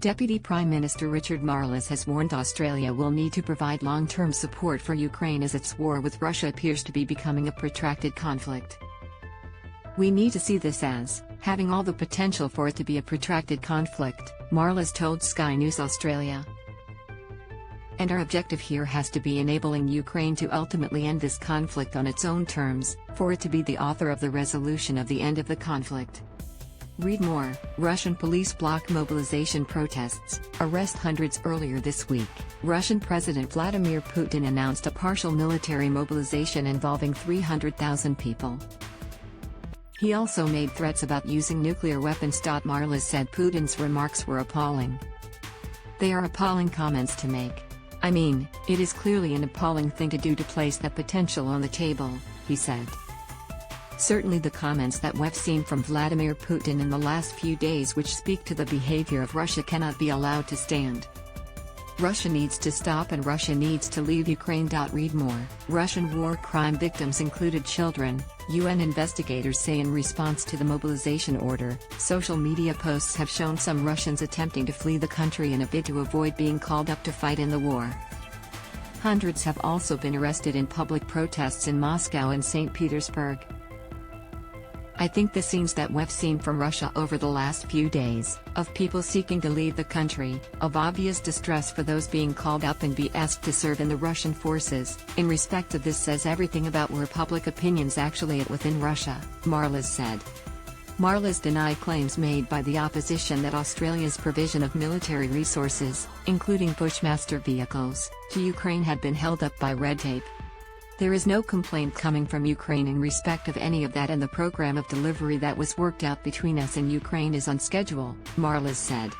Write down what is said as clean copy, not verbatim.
Deputy Prime Minister Richard Marles has warned Australia will need to provide long-term support for Ukraine as its war with Russia appears to be becoming a protracted conflict. "We need to see this as having all the potential for it to be a protracted conflict," Marles told Sky News Australia. "And our objective here has to be enabling Ukraine to ultimately end this conflict on its own terms, for it to be the author of the resolution of the end of the conflict." Read more. Russian police block mobilization protests, arrest hundreds. Earlier this week, Russian President Vladimir Putin announced a partial military mobilization involving 300,000 people. He also made threats about using nuclear weapons. Marles said Putin's remarks were appalling. "They are appalling comments to make. I mean, it is clearly an appalling thing to do to place that potential on the table," he said. "Certainly the comments that we've seen from Vladimir Putin in the last few days which speak to the behavior of Russia cannot be allowed to stand. Russia needs to stop and Russia needs to leave Ukraine." Read more. Russian war crime victims included children, UN investigators say in response to the mobilization order. Social media posts have shown some Russians attempting to flee the country in a bid to avoid being called up to fight in the war. Hundreds have also been arrested in public protests in Moscow and St. Petersburg. "I think the scenes that we've seen from Russia over the last few days, of people seeking to leave the country, of obvious distress for those being called up and be asked to serve in the Russian forces, in respect of this says everything about where public opinion's actually at within Russia," Marles said. Marles denied claims made by the opposition that Australia's provision of military resources, including Bushmaster vehicles, to Ukraine had been held up by red tape. "There is no complaint coming from Ukraine in respect of any of that, and the program of delivery that was worked out between us and Ukraine is on schedule," Marles said.